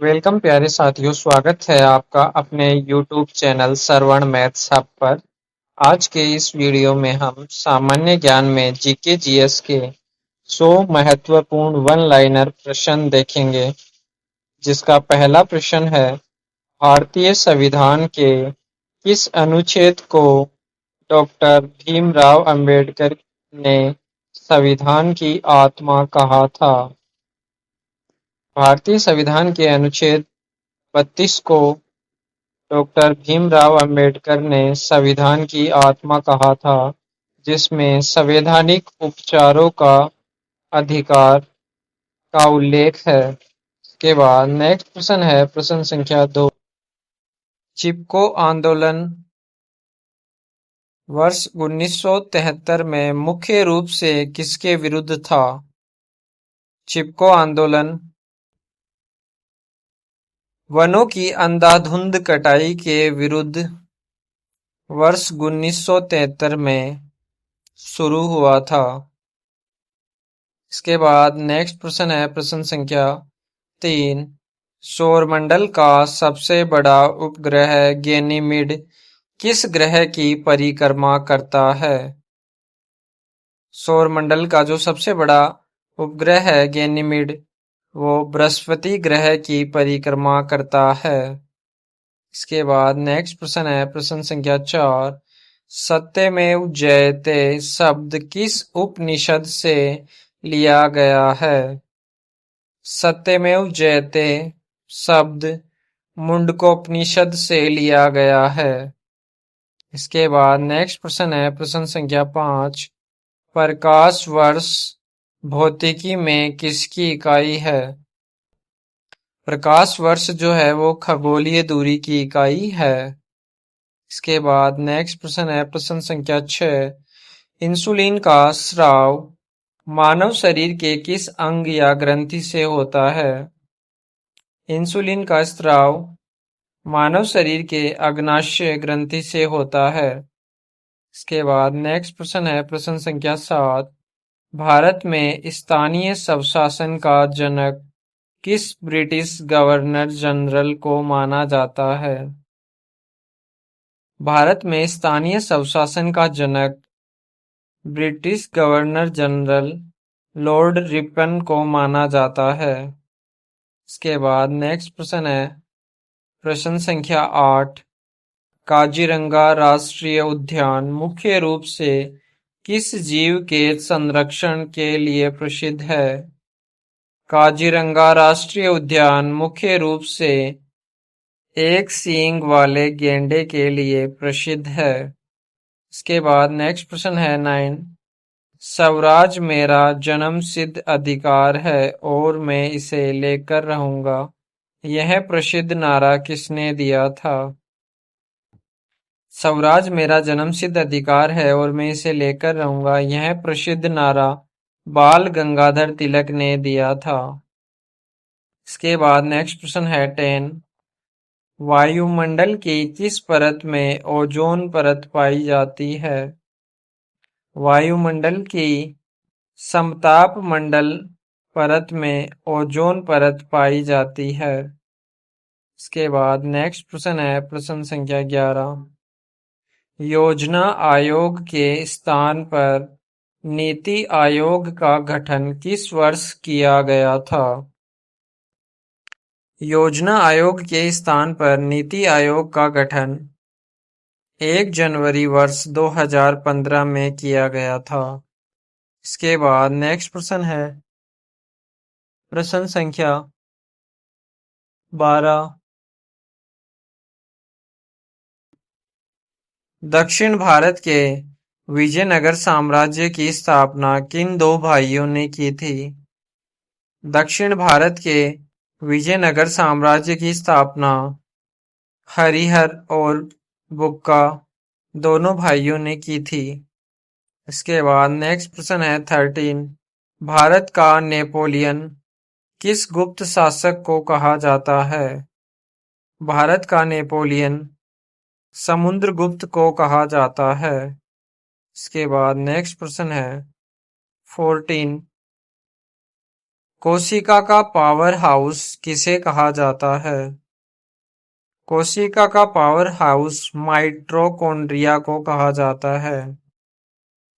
Welcome प्यारे साथियों, स्वागत है आपका अपने YouTube चैनल श्रवण मैथ्स हब पर। आज के इस वीडियो में हम सामान्य ज्ञान में जीके जीएस के 100 महत्वपूर्ण वन लाइनर प्रश्न देखेंगे, जिसका पहला प्रश्न है, भारतीय संविधान के किस अनुच्छेद को डॉक्टर भीमराव अंबेडकर ने संविधान की आत्मा कहा था? भारतीय संविधान के अनुच्छेद 32 को डॉक्टर भीमराव अंबेडकर ने संविधान की आत्मा कहा था, जिसमें संवैधानिक उपचारों का अधिकार का उल्लेख है। इसके बाद नेक्स्ट प्रश्न है, प्रश्न संख्या 2। चिपको आंदोलन वर्ष 1973 में मुख्य रूप से किसके विरुद्ध था? चिपको आंदोलन वनों की अंधाधुंध कटाई के विरुद्ध वर्ष 1973 में शुरू हुआ था। इसके बाद नेक्स्ट प्रश्न है, प्रश्न संख्या 3। सौरमंडल का सबसे बड़ा उपग्रह गैनीमेड किस ग्रह की परिक्रमा करता है? सौरमंडल का जो सबसे बड़ा उपग्रह है गैनीमेड, वो बृहस्पति ग्रह की परिक्रमा करता है। इसके बाद नेक्स्ट प्रश्न है, प्रश्न संख्या 4। सत्यमेव जयते शब्द किस उपनिषद से लिया गया है? सत्यमेव जयते शब्द मुंडकोपनिषद से लिया गया है। इसके बाद नेक्स्ट प्रश्न है, प्रश्न संख्या 5। प्रकाश वर्ष भौतिकी में किसकी इकाई है? प्रकाश वर्ष जो है वो खगोलीय दूरी की इकाई है। इसके बाद नेक्स्ट प्रश्न है, प्रश्न संख्या 6। इंसुलिन का स्राव मानव शरीर के किस अंग या ग्रंथि से होता है? इंसुलिन का स्राव मानव शरीर के अग्नाशय ग्रंथि से होता है। इसके बाद नेक्स्ट प्रश्न है, प्रश्न संख्या 7। भारत में स्थानीय स्वशासन का जनक किस ब्रिटिश गवर्नर जनरल को माना जाता है? भारत में स्थानीय स्वशासन का जनक British governor general Lord Ripon को माना जाता है। इसके बाद नेक्स्ट प्रश्न है, प्रश्न संख्या 8। काजीरंगा राष्ट्रीय उद्यान मुख्य रूप से किस जीव के संरक्षण के लिए प्रसिद्ध है? काजीरंगा राष्ट्रीय उद्यान मुख्य रूप से एक सींग वाले गैंडे के लिए प्रसिद्ध है। इसके बाद नेक्स्ट प्रश्न है 9। स्वराज मेरा जन्मसिद्ध अधिकार है और मैं इसे लेकर रहूंगा, यह प्रसिद्ध नारा किसने दिया था? स्वराज मेरा जन्मसिद्ध अधिकार है और मैं इसे लेकर रहूंगा, यह प्रसिद्ध नारा बाल गंगाधर तिलक ने दिया था। इसके बाद नेक्स्ट प्रश्न है 10। वायुमंडल की किस परत में ओजोन परत पाई जाती है? वायुमंडल की समताप मंडल परत में ओजोन परत पाई जाती है। इसके बाद नेक्स्ट प्रश्न है, प्रश्न संख्या 11। योजना आयोग के स्थान पर नीति आयोग का गठन किस वर्ष किया गया था? योजना आयोग के स्थान पर नीति आयोग का गठन 1 जनवरी वर्ष 2015 में किया गया था। इसके बाद नेक्स्ट प्रश्न है, प्रश्न संख्या 12। दक्षिण भारत के विजयनगर साम्राज्य की स्थापना किन दो भाइयों ने की थी? दक्षिण भारत के विजयनगर साम्राज्य की स्थापना हरिहर और बुक्का दोनों भाइयों ने की थी। इसके बाद नेक्स्ट प्रश्न है 13। भारत का नेपोलियन किस गुप्त शासक को कहा जाता है? भारत का नेपोलियन समुद्रगुप्त को कहा जाता है। इसके बाद नेक्स्ट प्रश्न है 14। कोशिका का पावर हाउस किसे कहा जाता है? कोशिका का पावर हाउस माइटोकॉन्ड्रिया को कहा जाता है।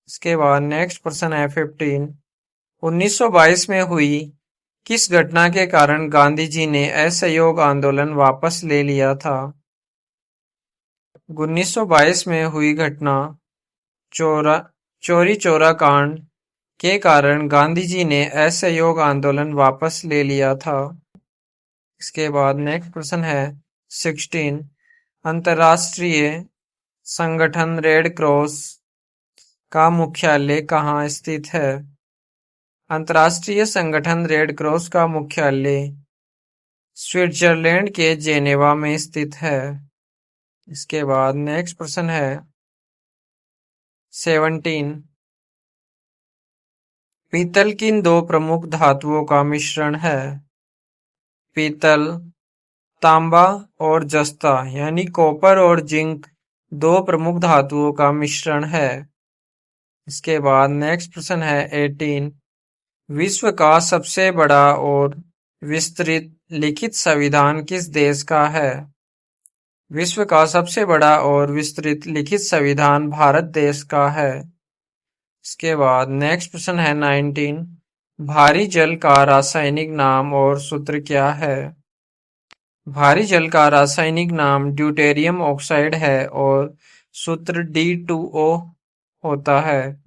इसके बाद नेक्स्ट प्रश्न है 15। 1922 में हुई किस घटना के कारण गांधी जी ने असहयोग आंदोलन वापस ले लिया था? 1922 में हुई घटना चौरी चौरा कांड के कारण गांधी जी ने असहयोग आंदोलन वापस ले लिया था। इसके बाद नेक्स्ट प्रश्न है 16। अंतर्राष्ट्रीय संगठन रेड क्रॉस का मुख्यालय कहाँ स्थित है? अंतर्राष्ट्रीय संगठन रेड क्रॉस का मुख्यालय स्विट्जरलैंड के जेनेवा में स्थित है। इसके बाद नेक्स्ट प्रश्न है 17। पीतल किन दो प्रमुख धातुओं का मिश्रण है? पीतल, तांबा और जस्ता यानी कॉपर और जिंक दो प्रमुख धातुओं का मिश्रण है। इसके बाद नेक्स्ट प्रश्न है 18। विश्व का सबसे बड़ा और विस्तृत लिखित संविधान किस देश का है? विश्व का सबसे बड़ा और विस्तृत लिखित संविधान भारत देश का है। इसके बाद नेक्स्ट प्रश्न है 19। भारी जल का रासायनिक नाम और सूत्र क्या है? भारी जल का रासायनिक नाम ड्यूटेरियम ऑक्साइड है और सूत्र D2O होता है।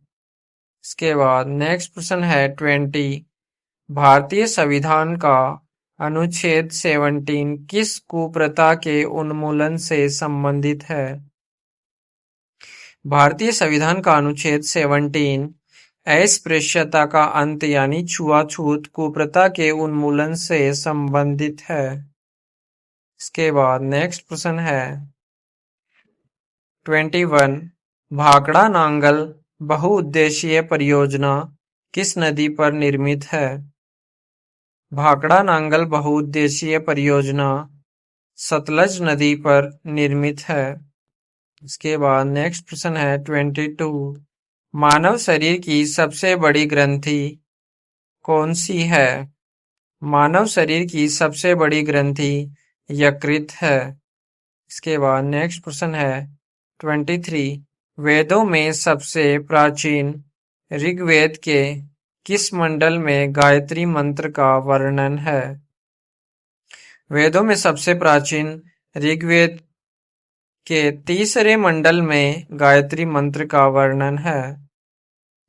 इसके बाद नेक्स्ट प्रश्न है 20। भारतीय संविधान का अनुच्छेद 17 किस कुप्रथा के उन्मूलन से संबंधित है? भारतीय संविधान का अनुच्छेद 17 अस्पृश्यता का अंत यानी छुआछूत कुप्रथा के उन्मूलन से संबंधित है। इसके बाद नेक्स्ट प्रश्न है 21। भाखड़ा नांगल बहुउद्देशीय परियोजना किस नदी पर निर्मित है? भाखड़ा नांगल बहुउद्देशीय परियोजना सतलज नदी पर निर्मित है। इसके बाद नेक्स्ट प्रश्न है 22। मानव शरीर की सबसे बड़ी ग्रंथि कौन सी है? मानव शरीर की सबसे बड़ी ग्रंथि यकृत है। इसके बाद नेक्स्ट प्रश्न है 23। वेदों में सबसे प्राचीन ऋग्वेद के किस मंडल में गायत्री मंत्र का वर्णन है? वेदों में सबसे प्राचीन ऋग्वेद के तीसरे मंडल में गायत्री मंत्र का वर्णन है।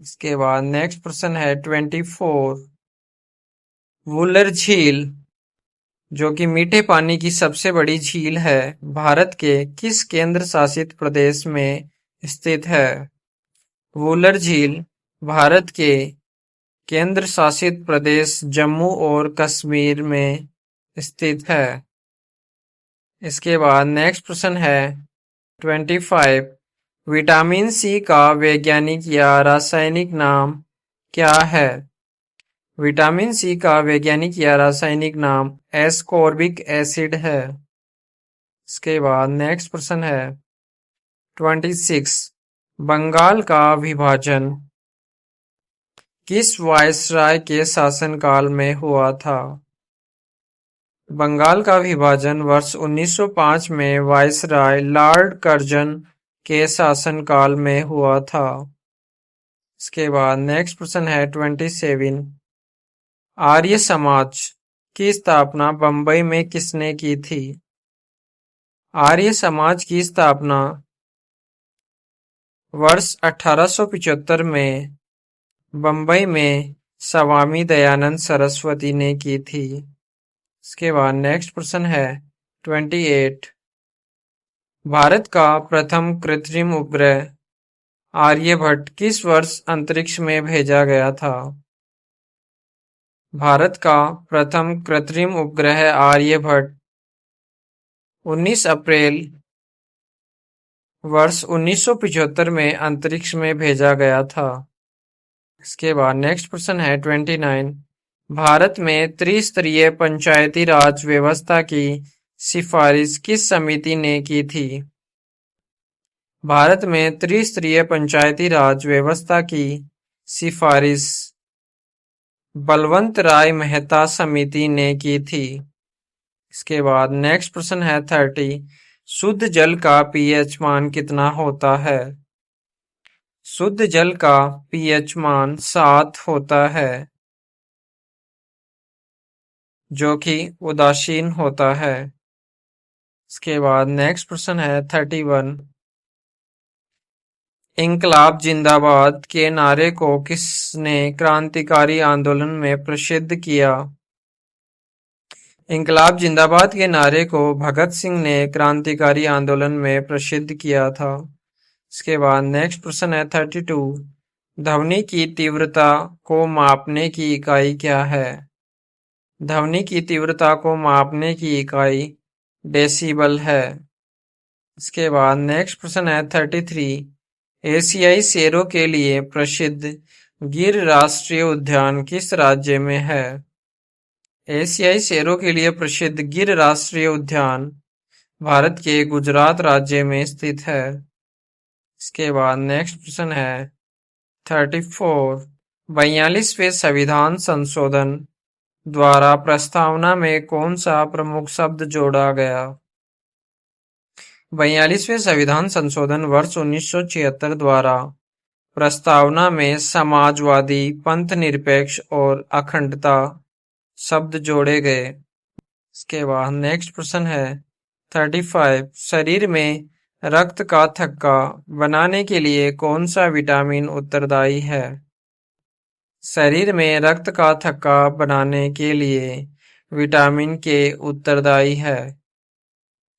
इसके बाद नेक्स्ट प्रश्न है 24। वुलर झील जो कि मीठे पानी की सबसे बड़ी झील है भारत के किस केंद्र शासित प्रदेश में स्थित है? वुलर झील भारत के केंद्र शासित प्रदेश जम्मू और कश्मीर में स्थित है। इसके बाद नेक्स्ट प्रश्न है 25। विटामिन सी का वैज्ञानिक या रासायनिक नाम क्या है? विटामिन सी का वैज्ञानिक या रासायनिक नाम एस्कॉर्बिक एसिड है। इसके बाद नेक्स्ट प्रश्न है 26। बंगाल का विभाजन किस वायसराय के शासनकाल में हुआ था? बंगाल का विभाजन वर्ष 1905 में वायसराय लॉर्ड कर्जन के शासनकाल में हुआ था। इसके बाद नेक्स्ट प्रश्न है 27। आर्य समाज की स्थापना बंबई में किसने की थी? आर्य समाज की स्थापना वर्ष 1875 में बंबई में स्वामी दयानंद सरस्वती ने की थी। इसके बाद नेक्स्ट प्रश्न है 28। भारत का प्रथम कृत्रिम उपग्रह आर्यभट्ट किस वर्ष अंतरिक्ष में भेजा गया था? भारत का प्रथम कृत्रिम उपग्रह आर्यभट्ट 19 अप्रैल वर्ष 1975 में अंतरिक्ष में भेजा गया था। इसके बाद नेक्स्ट प्रश्न है 29। भारत में त्रिस्तरीय पंचायती राज व्यवस्था की सिफारिश किस समिति ने की थी? भारत में त्रिस्तरीय पंचायती राज व्यवस्था की सिफारिश बलवंत राय मेहता समिति ने की थी। इसके बाद नेक्स्ट प्रश्न है 30। शुद्ध जल का पीएच मान कितना होता है? शुद्ध जल का पीएच मान 7 होता है, जो कि उदासीन होता है। इसके बाद नेक्स्ट प्रश्न है 31। इंकलाब जिंदाबाद के नारे को किसने क्रांतिकारी आंदोलन में प्रसिद्ध किया? इंकलाब जिंदाबाद के नारे को भगत सिंह ने क्रांतिकारी आंदोलन में प्रसिद्ध किया था। इसके बाद नेक्स्ट प्रश्न है 32। ध्वनि की तीव्रता को मापने की इकाई क्या है? ध्वनि की तीव्रता को मापने की इकाई डेसिबल है। इसके बाद नेक्स्ट प्रश्न है 33। एशियाई शेरों के लिए प्रसिद्ध गिर राष्ट्रीय उद्यान किस राज्य में है? एशियाई शेरों के लिए प्रसिद्ध गिर राष्ट्रीय उद्यान भारत के गुजरात राज्य में स्थित है। इसके बाद नेक्स्ट प्रश्न है 34। 42वें संविधान संशोधन द्वारा प्रस्तावना में कौन सा प्रमुख शब्द जोड़ा गया? 42वें संविधान संशोधन वर्ष 1976 द्वारा प्रस्तावना में समाजवादी, पंथनिरपेक्ष और अखंडता शब्द जोड़े गए। इसके बाद नेक्स्ट प्रश्न है 35। शरीर में रक्त का थक्का बनाने के लिए कौन सा विटामिन उत्तरदायी है? शरीर में रक्त का थक्का बनाने के लिए विटामिन के उत्तरदायी है।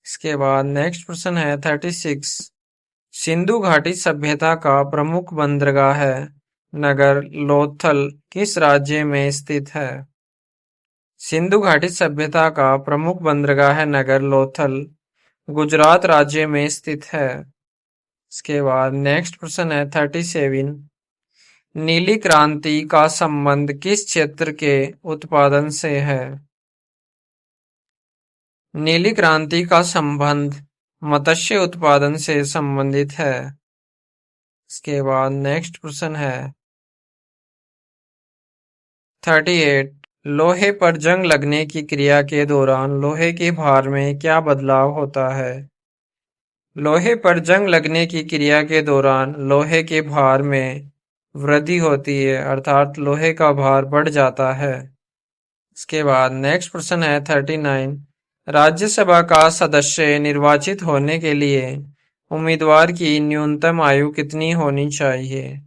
इसके बाद नेक्स्ट प्रश्न है 36। सिंधु घाटी सभ्यता का प्रमुख बंदरगाह है नगर लोथल किस राज्य में स्थित है? सिंधु घाटी सभ्यता का प्रमुख बंदरगाह है नगर लोथल गुजरात राज्य में स्थित है। इसके बाद नेक्स्ट प्रश्न है 37। नीली क्रांति का संबंध किस क्षेत्र के उत्पादन से है? नीली क्रांति का संबंध मत्स्य उत्पादन से संबंधित है। इसके बाद नेक्स्ट प्रश्न है 38। लोहे पर जंग लगने की क्रिया के दौरान लोहे के भार में क्या बदलाव होता है? लोहे पर जंग लगने की क्रिया के दौरान लोहे के भार में वृद्धि होती है, अर्थात लोहे का भार बढ़ जाता है। इसके बाद नेक्स्ट प्रश्न है 39। राज्यसभा का सदस्य निर्वाचित होने के लिए उम्मीदवार की न्यूनतम आयु कितनी होनी चाहिए?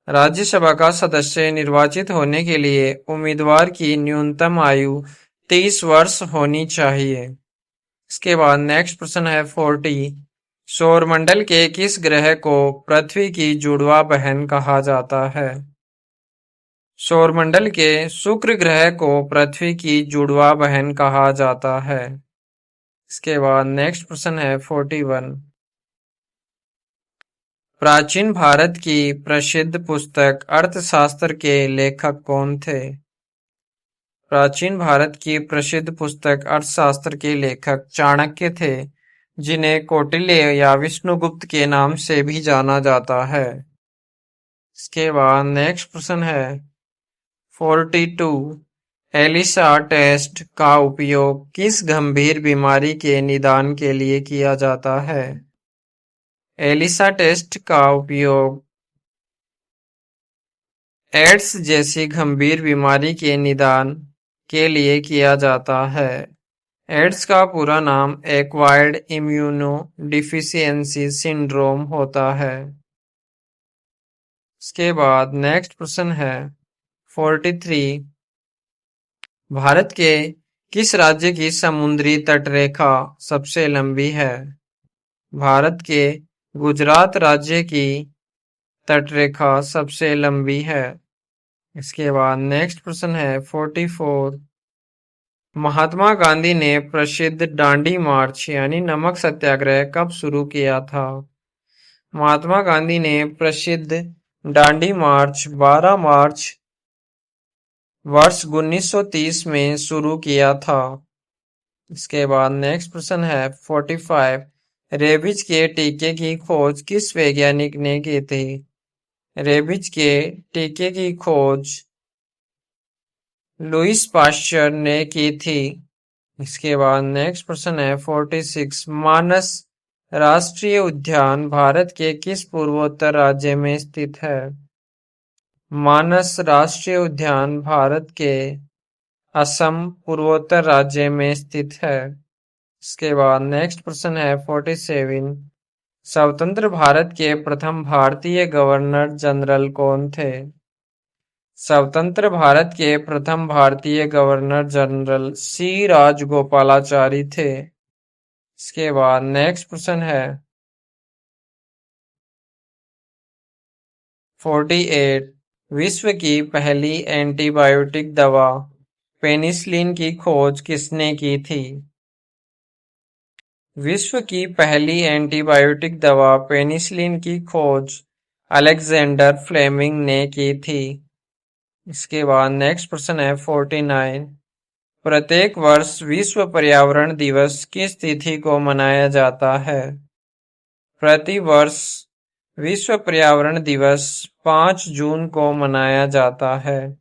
राज्यसभा का सदस्य निर्वाचित होने के लिए उम्मीदवार की न्यूनतम आयु 30 वर्ष होनी चाहिए। इसके बाद नेक्स्ट प्रश्न है 40। सौरमंडल के किस ग्रह को पृथ्वी की जुड़वा बहन कहा जाता है? सौरमंडल के शुक्र ग्रह को पृथ्वी की जुड़वा बहन कहा जाता है। इसके बाद नेक्स्ट प्रश्न है 41। प्राचीन भारत की प्रसिद्ध पुस्तक अर्थशास्त्र के लेखक कौन थे? प्राचीन भारत की प्रसिद्ध पुस्तक अर्थशास्त्र के लेखक चाणक्य थे, जिन्हें कौटिल्य या विष्णुगुप्त के नाम से भी जाना जाता है। इसके बाद नेक्स्ट प्रश्न है 42। एलिसा टेस्ट का उपयोग किस गंभीर बीमारी के निदान के लिए किया जाता है? एलिसा टेस्ट का उपयोग एड्स जैसी गंभीर बीमारी के निदान के लिए किया जाता है। एड्स का पूरा नाम एक्वायर्ड इम्यूनो डिफिशियंसी सिंड्रोम होता है। इसके बाद नेक्स्ट प्रश्न है 43। भारत के किस राज्य की समुद्री तटरेखा सबसे लंबी है? भारत के गुजरात राज्य की तटरेखा सबसे लंबी है। इसके बाद नेक्स्ट प्रश्न है 44। महात्मा गांधी ने प्रसिद्ध दांडी मार्च यानी नमक सत्याग्रह कब शुरू किया था? महात्मा गांधी ने प्रसिद्ध दांडी मार्च 12 मार्च वर्ष 1930 में शुरू किया था। इसके बाद नेक्स्ट प्रश्न है 45। रेबीज के टीके की खोज किस वैज्ञानिक ने की थी? रेबीज के टीके की खोज लुईस पाश्चर ने की थी। इसके बाद नेक्स्ट प्रश्न है 46। मानस राष्ट्रीय उद्यान भारत के किस पूर्वोत्तर राज्य में स्थित है? मानस राष्ट्रीय उद्यान भारत के असम पूर्वोत्तर राज्य में स्थित है। इसके बाद नेक्स्ट प्रश्न है 47। स्वतंत्र भारत के प्रथम भारतीय गवर्नर जनरल कौन थे? स्वतंत्र भारत के प्रथम भारतीय गवर्नर जनरल सी राजगोपालाचारी थे। इसके बाद नेक्स्ट प्रश्न है 48। विश्व की पहली एंटीबायोटिक दवा पेनिसिलिन की खोज किसने की थी? विश्व की पहली एंटीबायोटिक दवा पेनिसिलिन की खोज अलेक्जेंडर फ्लेमिंग ने की थी। इसके बाद नेक्स्ट प्रश्न है 49। प्रत्येक वर्ष विश्व पर्यावरण दिवस किस तिथि को मनाया जाता है? प्रति वर्ष विश्व पर्यावरण दिवस 5 जून को मनाया जाता है।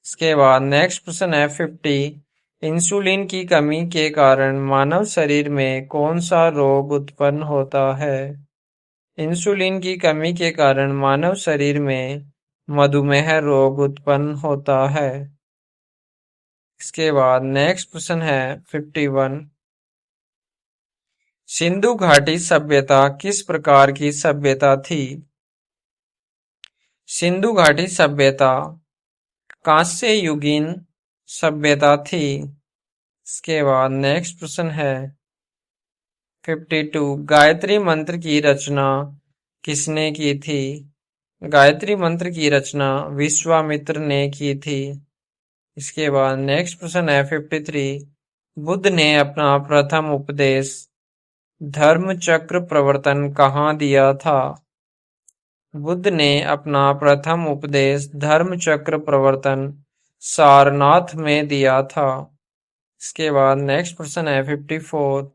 इसके बाद नेक्स्ट प्रश्न है 50। इंसुलिन की कमी के कारण मानव शरीर में कौन सा रोग उत्पन्न होता है? इंसुलिन की कमी के कारण मानव शरीर में मधुमेह रोग उत्पन्न होता है। इसके बाद नेक्स्ट प्रश्न है 51। सिंधु घाटी सभ्यता किस प्रकार की सभ्यता थी? सिंधु घाटी सभ्यता कांस्य युगीन सभ्यता थी। इसके बाद नेक्स्ट प्रश्न है 52। गायत्री मंत्र की रचना किसने की थी? गायत्री मंत्र की रचना विश्वामित्र ने की थी। इसके बाद नेक्स्ट प्रश्न है 53। बुद्ध ने अपना प्रथम उपदेश धर्म चक्र प्रवर्तन कहाँ दिया था? बुद्ध ने अपना प्रथम उपदेश धर्म चक्र प्रवर्तन सारनाथ में दिया था। इसके बाद नेक्स्ट प्रश्न है 54।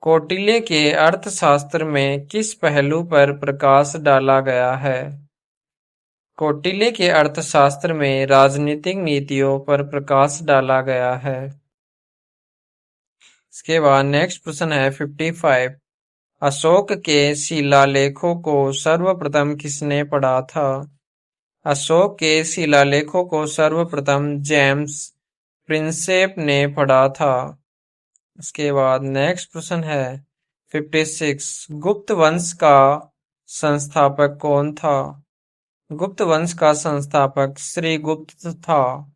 कौटिल्य के अर्थशास्त्र में किस पहलू पर प्रकाश डाला गया है? कौटिल्य के अर्थशास्त्र में राजनीतिक नीतियों पर प्रकाश डाला गया है। इसके बाद नेक्स्ट प्रश्न है 55। अशोक के शिलालेखों को सर्वप्रथम किसने पढ़ा था? अशोक के शिलालेखों को सर्वप्रथम जेम्स प्रिंसेप ने पढ़ा था। इसके बाद नेक्स्ट प्रश्न है 56। गुप्त वंश का संस्थापक कौन था? गुप्त वंश का संस्थापक श्रीगुप्त था।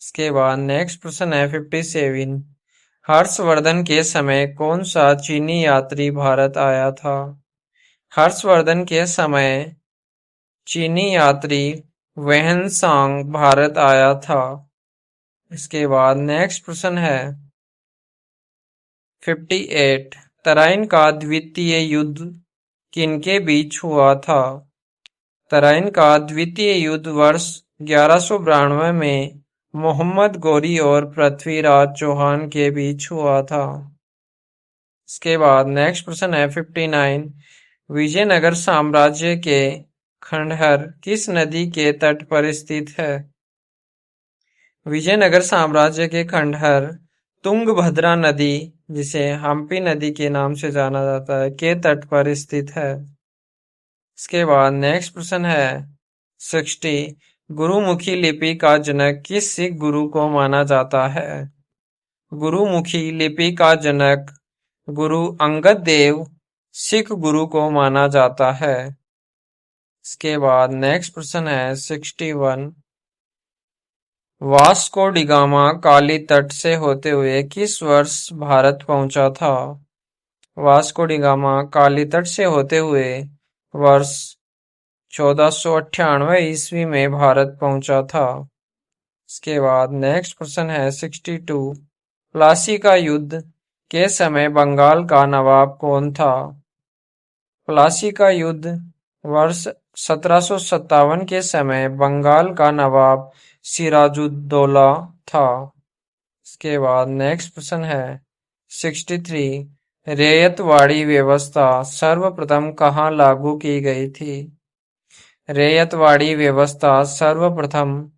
इसके बाद नेक्स्ट प्रश्न है 57। हर्षवर्धन के समय कौन सा चीनी यात्री भारत आया था? हर्षवर्धन के समय चीनी यात्री वेहनसांग भारत आया था। इसके बाद नेक्स्ट प्रश्न है 58। तराइन का द्वितीय युद्ध किनके बीच हुआ था? तराइन का द्वितीय युद्ध वर्ष 1192 में मोहम्मद गौरी और पृथ्वीराज चौहान के बीच हुआ था। इसके बाद नेक्स्ट प्रश्न है 59। विजयनगर साम्राज्य के खंडहर किस नदी के तट पर स्थित है? विजयनगर साम्राज्य के खंडहर तुंगभद्रा नदी, जिसे हम्पी नदी के नाम से जाना जाता है, के तट पर स्थित है। इसके बाद नेक्स्ट प्रश्न है 60। गुरुमुखी लिपि का जनक किस सिख गुरु को माना जाता है? गुरुमुखी लिपि का जनक गुरु अंगद देव सिख गुरु को माना जाता है। इसके बाद नेक्स्ट प्रश्न है 61। वास्को डी गामा काली तट से होते हुए किस वर्ष भारत पहुंचा था? वास्को डी गामा काली तट से होते हुए वर्ष 1498 ईस्वी में भारत पहुंचा था। इसके बाद नेक्स्ट प्रश्न है 62। प्लासी का युद्ध के समय बंगाल का नवाब कौन था? प्लासी का युद्ध वर्ष 1757 के समय बंगाल का नवाब सिराजुद्दौला था। इसके बाद नेक्स्ट प्रश्न है 63। रैयतवाड़ी व्यवस्था सर्वप्रथम कहाँ लागू की गई थी? रैयतवाड़ी व्यवस्था सर्वप्रथम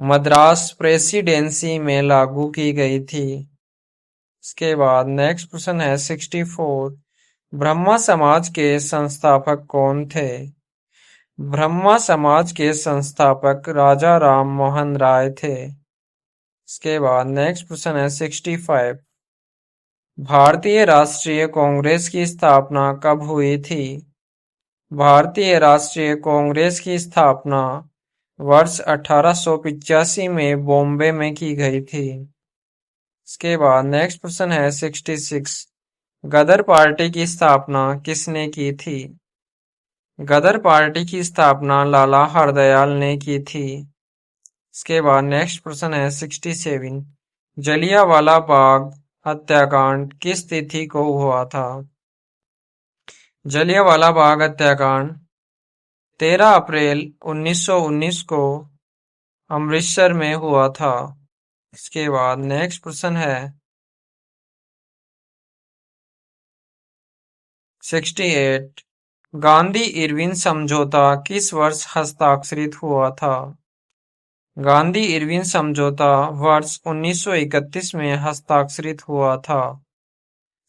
मद्रास प्रेसिडेंसी में लागू की गई थी। इसके बाद नेक्स्ट क्वेश्चन है 64। ब्रह्मा समाज के संस्थापक कौन थे? ब्रह्मा समाज के संस्थापक राजा राम मोहन राय थे। इसके बाद नेक्स्ट क्वेश्चन है 65। भारतीय राष्ट्रीय कांग्रेस की स्थापना कब हुई थी? भारतीय राष्ट्रीय कांग्रेस की स्थापना वर्ष 1885 में बॉम्बे में की गई थी। इसके बाद नेक्स्ट क्वेश्चन है 66। गदर पार्टी की स्थापना किसने की थी? गदर पार्टी की स्थापना लाला हरदयाल ने की थी। इसके बाद नेक्स्ट प्रश्न है 67। जलियांवाला बाग हत्याकांड किस तिथि को हुआ था? जलियांवाला बाग हत्याकांड 13 अप्रैल 1919 को अमृतसर में हुआ था। इसके बाद नेक्स्ट प्रश्न है 68। गांधी इरविन समझौता किस वर्ष हस्ताक्षरित हुआ था? गांधी इरविन समझौता वर्ष 1931 में हस्ताक्षरित हुआ था।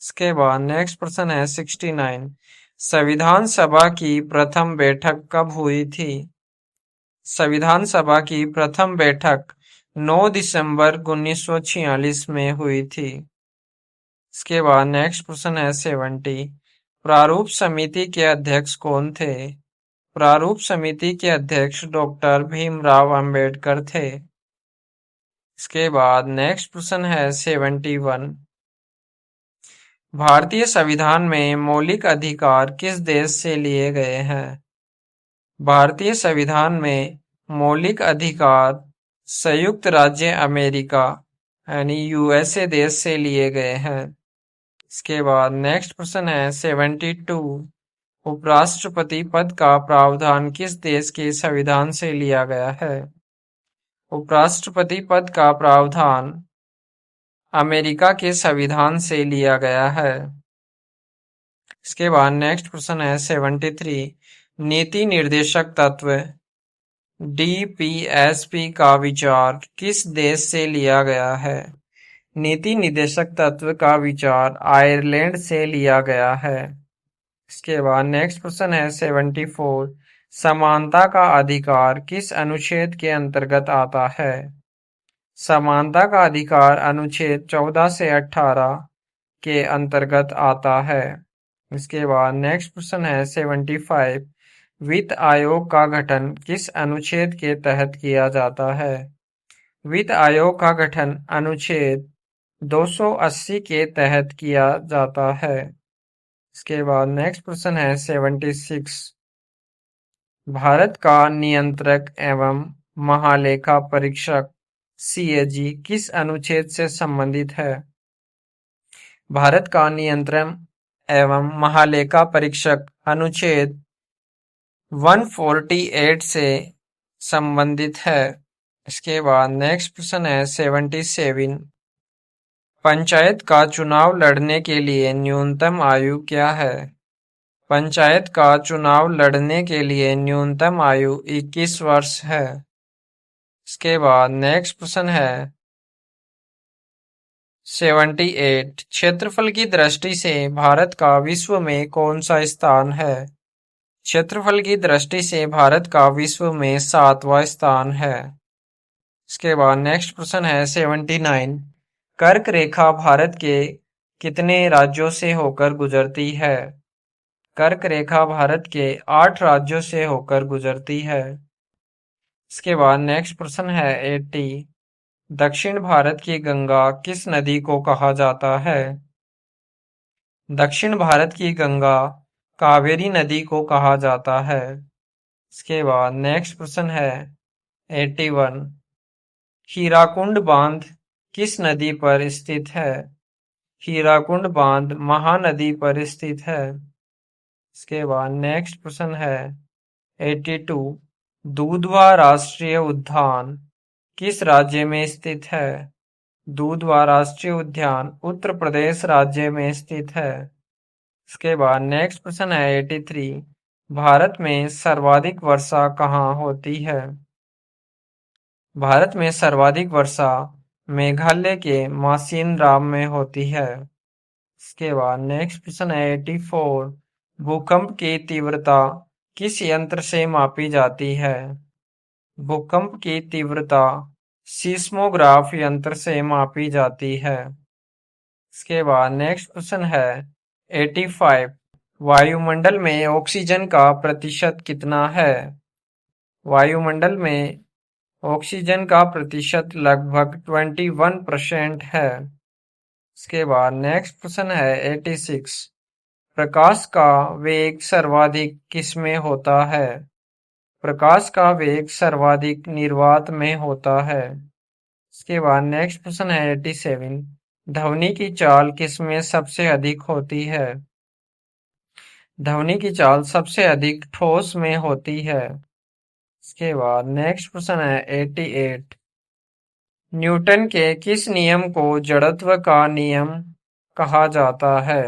इसके बाद नेक्स्ट प्रश्न है 69। संविधान सभा की प्रथम बैठक कब हुई थी? संविधान सभा की प्रथम बैठक 9 दिसंबर 1946 में हुई थी। इसके बाद नेक्स्ट प्रश्न है 70। प्रारूप समिति के अध्यक्ष कौन थे? प्रारूप समिति के अध्यक्ष डॉक्टर भीमराव अंबेडकर थे। इसके बाद नेक्स्ट प्रश्न है 71। भारतीय संविधान में मौलिक अधिकार किस देश से लिए गए हैं? भारतीय संविधान में मौलिक अधिकार संयुक्त राज्य अमेरिका यानी यूएसए देश से लिए गए हैं। इसके बाद नेक्स्ट प्रश्न है 72। उपराष्ट्रपति पद का प्रावधान किस देश के संविधान से लिया गया है? उपराष्ट्रपति पद का प्रावधान अमेरिका के संविधान से लिया गया है। इसके बाद नेक्स्ट प्रश्न है 73। नीति निर्देशक तत्व डीपीएसपी का विचार किस देश से लिया गया है? नीति निर्देशक तत्व का विचार आयरलैंड से लिया गया है। इसके बाद नेक्स्ट प्रश्न है 74। समानता का अधिकार किस अनुच्छेद के अंतर्गत आता है? समानता का अधिकार अनुच्छेद 14 से 18 के अंतर्गत आता है। इसके बाद नेक्स्ट प्रश्न है 75। वित्त आयोग का गठन किस अनुच्छेद के तहत किया जाता है? वित्त आयोग का गठन अनुच्छेद 280 के तहत किया जाता है। इसके बाद नेक्स्ट प्रश्न है 76। भारत का नियंत्रक एवं महालेखा परीक्षक सीएजी किस अनुच्छेद से संबंधित है? भारत का नियंत्रण एवं महालेखा परीक्षक अनुच्छेद 148 से संबंधित है। इसके बाद नेक्स्ट प्रश्न है 77। पंचायत का चुनाव लड़ने के लिए न्यूनतम आयु क्या है? पंचायत का चुनाव लड़ने के लिए न्यूनतम आयु 21 वर्ष है। इसके बाद नेक्स्ट प्रश्न है 78। क्षेत्रफल की दृष्टि से भारत का विश्व में कौन सा स्थान है? क्षेत्रफल की दृष्टि से भारत का विश्व में 7वां स्थान है। इसके बाद नेक्स्ट प्रश्न है 79। कर्क रेखा भारत के कितने राज्यों से होकर गुजरती है? कर्क रेखा भारत के 8 राज्यों से होकर गुजरती है। इसके बाद नेक्स्ट प्रश्न है 80। दक्षिण भारत की गंगा किस नदी को कहा जाता है? दक्षिण भारत की गंगा कावेरी नदी को कहा जाता है। इसके बाद नेक्स्ट प्रश्न है 81। हीराकुंड बांध किस नदी पर स्थित है? हीराकुंड बांध महानदी पर स्थित है। इसके बाद नेक्स्ट प्रश्न है 82। दुधवा राष्ट्रीय उद्यान किस राज्य में स्थित है? दुधवा राष्ट्रीय उद्यान उत्तर प्रदेश राज्य में स्थित है। इसके बाद नेक्स्ट प्रश्न है 83। भारत में सर्वाधिक वर्षा कहाँ होती है? भारत में सर्वाधिक वर्षा मेघालय के मासिनराम में होती है। इसके बाद नेक्स्ट क्वेश्चन है 84। भूकंप की तीव्रता किस यंत्र से मापी जाती है? भूकंप की तीव्रता सीस्मोग्राफ यंत्र से मापी जाती है। इसके बाद नेक्स्ट क्वेश्चन है 85। वायुमंडल में ऑक्सीजन का प्रतिशत कितना है? वायुमंडल में ऑक्सीजन का प्रतिशत लगभग 21% है। इसके बाद नेक्स्ट क्वेश्चन है 86। प्रकाश का वेग सर्वाधिक किसमें होता है? प्रकाश का वेग सर्वाधिक निर्वात में होता है। इसके बाद नेक्स्ट क्वेश्चन है 87। ध्वनि की चाल किसमें सबसे अधिक होती है? ध्वनि की चाल सबसे अधिक ठोस में होती है। इसके बाद नेक्स्ट क्वेश्चन है 88। न्यूटन के किस नियम को जड़त्व का नियम कहा जाता है?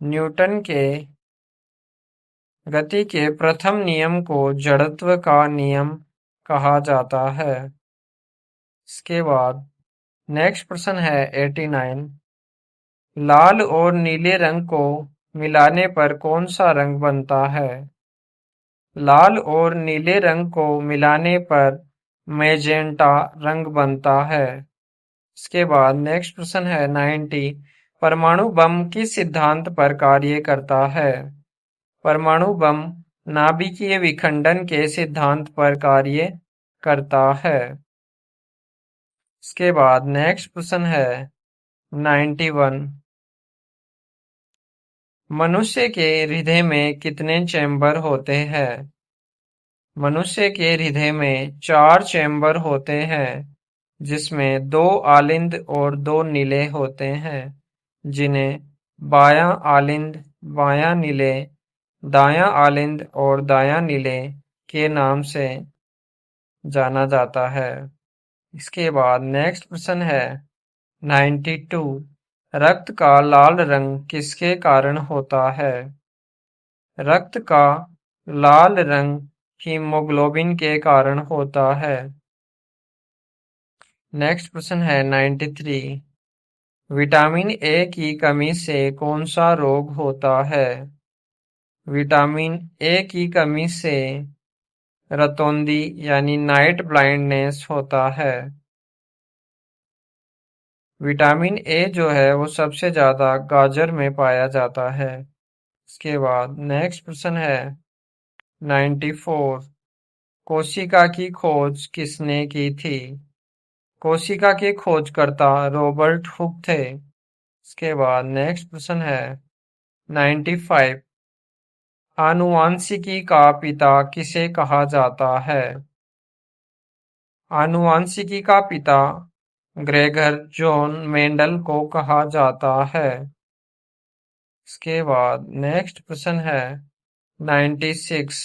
न्यूटन के गति के प्रथम नियम को जड़त्व का नियम कहा जाता है। इसके बाद नेक्स्ट प्रश्न है 89। लाल और नीले रंग को मिलाने पर कौन सा रंग बनता है? लाल और नीले रंग को मिलाने पर मैजेंटा रंग बनता है। इसके बाद नेक्स्ट प्रश्न है 90। परमाणु बम किस सिद्धांत पर कार्य करता है? परमाणु बम नाभिकीय विखंडन के सिद्धांत पर कार्य करता है। इसके बाद नेक्स्ट क्वेश्चन है 91। मनुष्य के हृदय में कितने चैम्बर होते हैं? मनुष्य के हृदय में 4 चैम्बर होते हैं, जिसमें 2 आलिंद और 2 नीले होते हैं, जिन्हें बायां आलिंद, बायां नीले, दायां आलिंद और दायां नीले के नाम से जाना जाता है। इसके बाद नेक्स्ट प्रश्न है 92। रक्त का लाल रंग किसके कारण होता है? रक्त का लाल रंग हीमोग्लोबिन के कारण होता है। नेक्स्ट प्रश्न है 93। विटामिन ए की कमी से कौन सा रोग होता है? विटामिन ए की कमी से रतौंधी यानी नाइट ब्लाइंडनेस होता है। विटामिन ए जो है वो सबसे ज्यादा गाजर में पाया जाता है। इसके बाद नेक्स्ट प्रश्न है 94। कोशिका की खोज किसने की थी? कोशिका के खोजकर्ता रॉबर्ट हुक थे। इसके बाद नेक्स्ट प्रश्न है 95। आनुवांशिकी का पिता किसे कहा जाता है? आनुवांशिकी का पिता ग्रेगर जॉन मेंडल को कहा जाता है। इसके बाद नेक्स्ट प्रश्न है 96।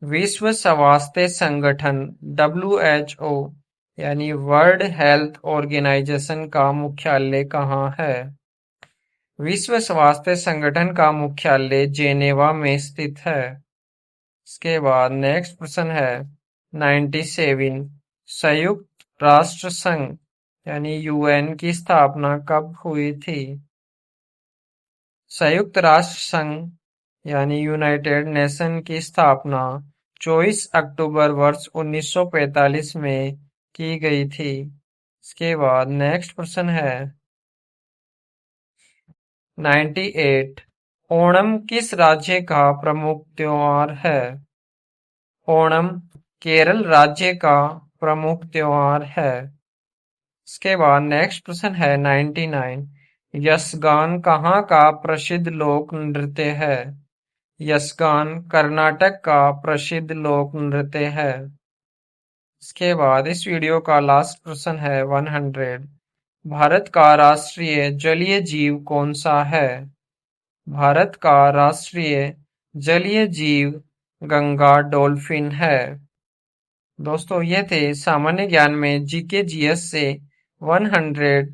विश्व स्वास्थ्य संगठन WHO यानी वर्ल्ड हेल्थ ऑर्गेनाइजेशन का मुख्यालय कहाँ है? विश्व स्वास्थ्य संगठन का मुख्यालय जेनेवा में स्थित है। इसके बाद नेक्स्ट प्रश्न है 97। संयुक्त राष्ट्र संघ यानी UN की स्थापना कब हुई थी? संयुक्त राष्ट्र संघ यानी यूनाइटेड नेशन की स्थापना 24 अक्टूबर वर्ष 1945 में की गई थी। इसके बाद नेक्स्ट प्रश्न है 98। ओणम किस राज्य का प्रमुख त्योहार है? ओणम केरल राज्य का प्रमुख त्योहार है। इसके बाद नेक्स्ट प्रश्न है 99। यक्षगान कहाँ का प्रसिद्ध लोक नृत्य है? यक्षगान कर्नाटक का प्रसिद्ध लोक नृत्य है। इसके बाद इस वीडियो का लास्ट प्रश्न है 100। भारत का राष्ट्रीय जलीय जीव कौन सा है? भारत का राष्ट्रीय जलीय जीव गंगा डॉल्फिन है। दोस्तों ये थे सामान्य ज्ञान में जीके जीएस से 100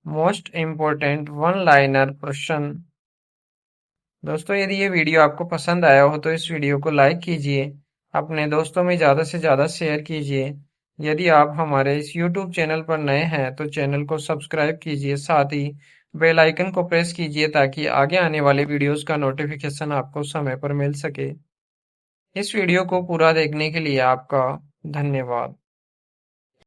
मोस्ट इम्पोर्टेंट वन लाइनर प्रश्न। दोस्तों यदि ये वीडियो आपको पसंद आया हो तो इस वीडियो को लाइक कीजिए, अपने दोस्तों में ज़्यादा से ज़्यादा शेयर कीजिए। यदि आप हमारे इस YouTube चैनल पर नए हैं तो चैनल को सब्सक्राइब कीजिए, साथ ही बेल आइकन को प्रेस कीजिए ताकि आगे आने वाले वीडियोस का नोटिफिकेशन आपको समय पर मिल सके। इस वीडियो को पूरा देखने के लिए आपका धन्यवाद।